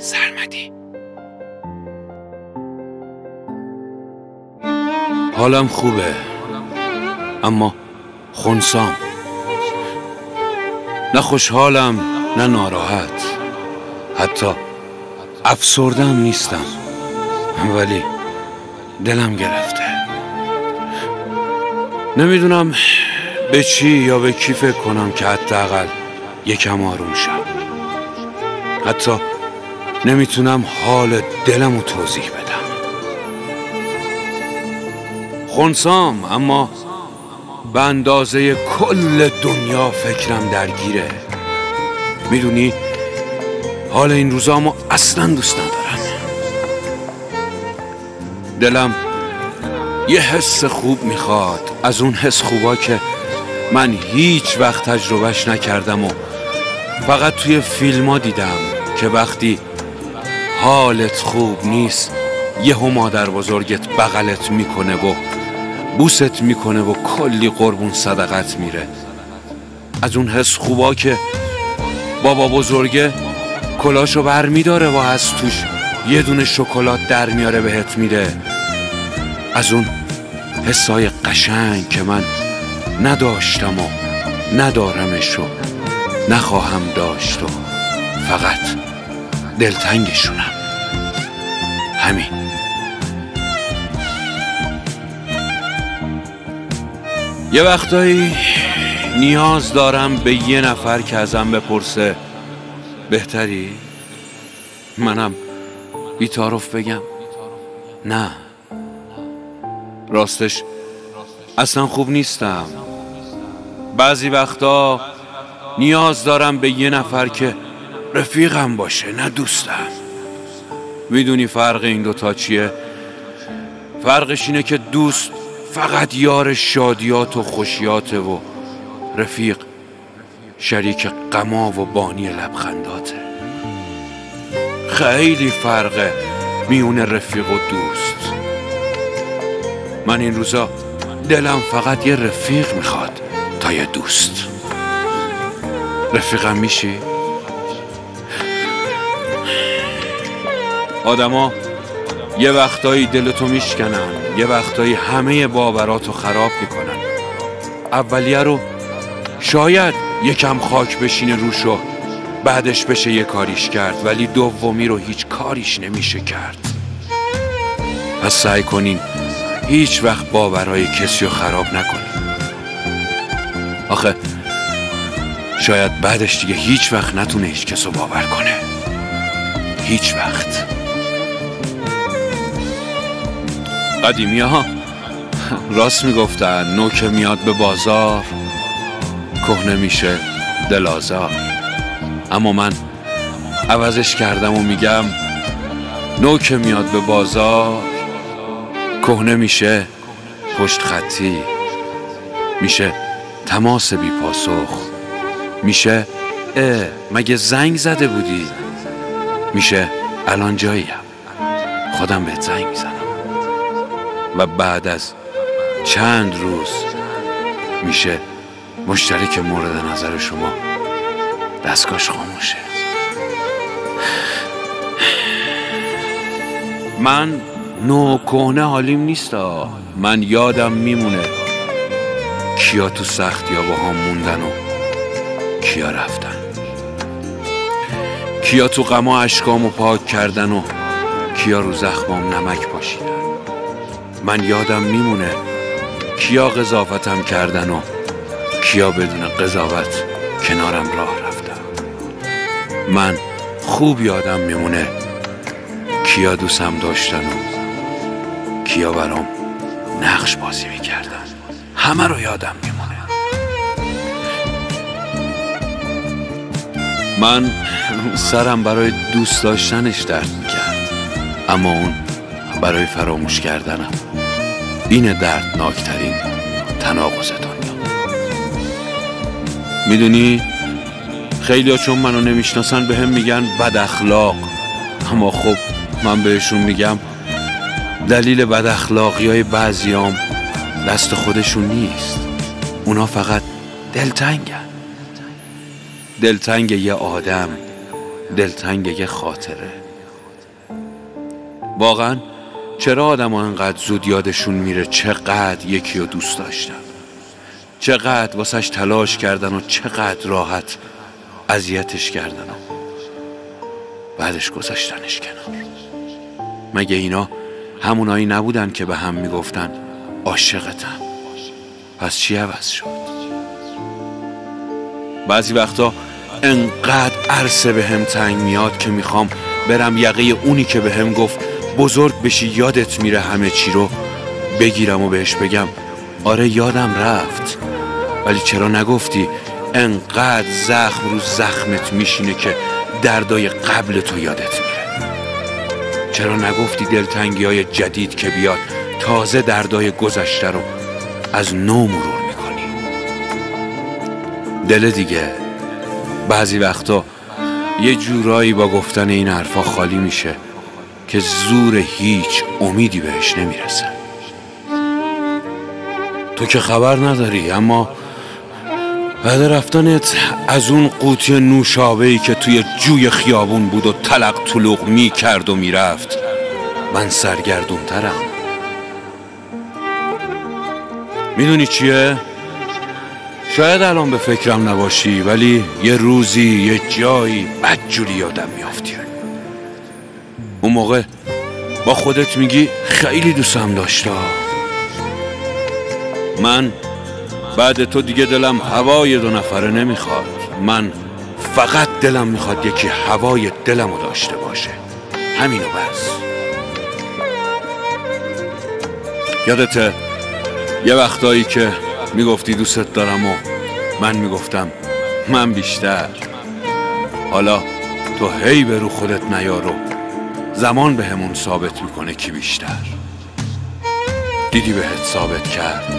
سرمدی. حالم خوبه اما خنثام، نه خوشحالم نه ناراحت، حتی افسرده‌ام نیستم، ولی دلم گرفته. نمیدونم به چی یا به کی فکر کنم که حداقل یکم آروم شم. حتی نمیتونم حال دلمو توضیح بدم. خنثام اما به اندازه کل دنیا فکرم درگیره. میدونی حال این روزامو اصلا دوست ندارم. دلم یه حس خوب میخواد، از اون حس خوبا که من هیچ وقت تجربهش نکردم و فقط توی فیلم ها دیدم که وقتی حالت خوب نیست یهو مادر بزرگت بغلت میکنه و بوست میکنه و کلی قربون صدقت میره. از اون حس خوبا که بابا بزرگه کلاشو بر میداره و از توش یه دونه شکلات در میاره بهت میده. از اون حسای قشنگ که من نداشتم و ندارمش و نخواهم داشت و فقط دلتنگشونم. همین. یه وقتایی نیاز دارم به یه نفر که ازم بپرسه بهتری؟ منم بی‌تعارف بگم نه، راستش اصلا خوب نیستم. بعضی وقتا نیاز دارم به یه نفر که رفیقم باشه، نه دوستم. میدونی فرق این دوتا چیه؟ فرقش اینه که دوست فقط یار شادیات و خوشیاته و رفیق شریک غما و بانی لبخنداته. خیلی فرقه میون رفیق و دوست. من این روزا دلم فقط یه رفیق میخواد تا یه دوست. رفیقم میشی؟ آدما یه وقتایی دلتو میشکنن، یه وقتایی همه باوراتو خراب میکنن. اولیه رو شاید یکم خاک بشینه روش و بعدش بشه یه کاریش کرد، ولی دومی رو هیچ کاریش نمیشه کرد. پس سعی کنین هیچ وقت باورهای کسی رو خراب نکنین. آخه شاید بعدش دیگه هیچ وقت نتونه هیچ کس رو باور کنه. هیچ وقت. قدیمی ها راست میگفتن نو که میاد به بازار کهنه میشه دل آزار. اما من عوضش کردم و میگم نو که میاد به بازار کهنه میشه پشت خطی، میشه تماس بی پاسخ، میشه مگه زنگ زده بودی، میشه الان جاییم خودم بهت زنگ میزنم. و بعد از چند روز میشه مشترک مورد نظر شما دستگاهش خاموشه. من نو کهنه حالیم نیستا. من یادم میمونه کیا تو سختی ها با هم موندن و کیا رفتن، کیا تو غما اشکامو پاک کردن و کیا رو زخمام نمک پاشیدن. من یادم میمونه کیا قضاوتم کردن و کیا بدون قضاوت کنارم راه رفتن. من خوب یادم میمونه کیا دوستم داشتن و کیا برام نقش بازی میکردن. همه رو یادم میمونه. من سرم برای دوست داشتنش درد میکرد، اما اون برای فراموش کردنم. این دردناکترین تناقض دنیا. میدونی خیلی ها چون منو نمیشناسن به هم میگن بد اخلاق، اما خب من بهشون میگم دلیل بد اخلاقی های بعضیام دست خودشون نیست. اونا فقط دلتنگن. دلتنگ یه آدم، دلتنگ یه خاطره، واقعا چرا آدم ها انقدر زود یادشون میره چقدر یکی رو دوست داشتن، چقدر واسش تلاش کردن و چقدر راحت اذیتش کردن و بعدش گذاشتنش کنار. مگه اینا همونایی نبودن که به هم میگفتن عاشقتم؟ پس چی عوض شد؟ بعضی وقتا انقدر عرصه به هم تنگ میاد که میخوام برم یقه اونی که به هم گفت بزرگ بشی یادت میره همه چی رو بگیرم و بهش بگم آره یادم رفت، ولی چرا نگفتی انقدر زخم رو زخمت میشینه که دردای قبل تو یادت میره؟ چرا نگفتی دلتنگی های جدید که بیاد تازه دردای گذشته رو از نو مرور میکنی؟ دل دیگه بعضی وقتا یه جورایی با گفتن این حرفا خالی میشه که زور هیچ امیدی بهش نمیرسه. تو که خبر نداری، اما بعد رفتنت از اون قوطی نوشابه‌ای که توی جوی خیابون بود و تلق طلوق میکرد و میرفت من سرگردونترم. میدونی چیه؟ شاید الان به فکرم نباشی، ولی یه روزی یه جایی بدجوری یادم میافتی. اون موقع با خودت میگی خیلی دوستم داشته. من بعد تو دیگه دلم هوای 2 نفره نمیخواد. من فقط دلم میخواد یکی هوای دلمو داشته باشه، همینو بس. یادته یه وقتایی که میگفتی دوستت دارم و من میگفتم من بیشتر؟ حالا تو هی به رو خودت نیارو، زمان به همون ثابت میکنه کی بیشتر. دیدی بهت ثابت کرد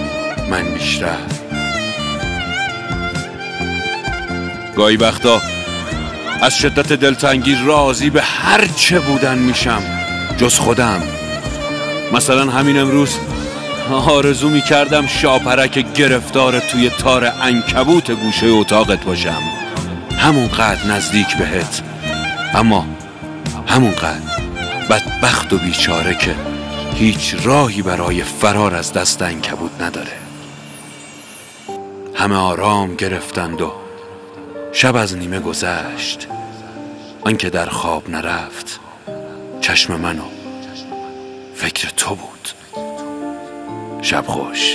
من بیشتر. گاهی وقتا از شدت دلتنگی راضی به هر چه بودن میشم جز خودم. مثلا همین امروز آرزو میکردم شاپرک گرفتار توی تار عنکبوت گوشه اتاقت باشم، همونقدر نزدیک بهت، اما همونقدر بدبخت و بیچاره که هیچ راهی برای فرار از دست عنکبوت نداره. همه آرام گرفتند و شب از نیمه گذشت، آنکه در خواب نرفت چشم منو فکر تو بود. شب خوش.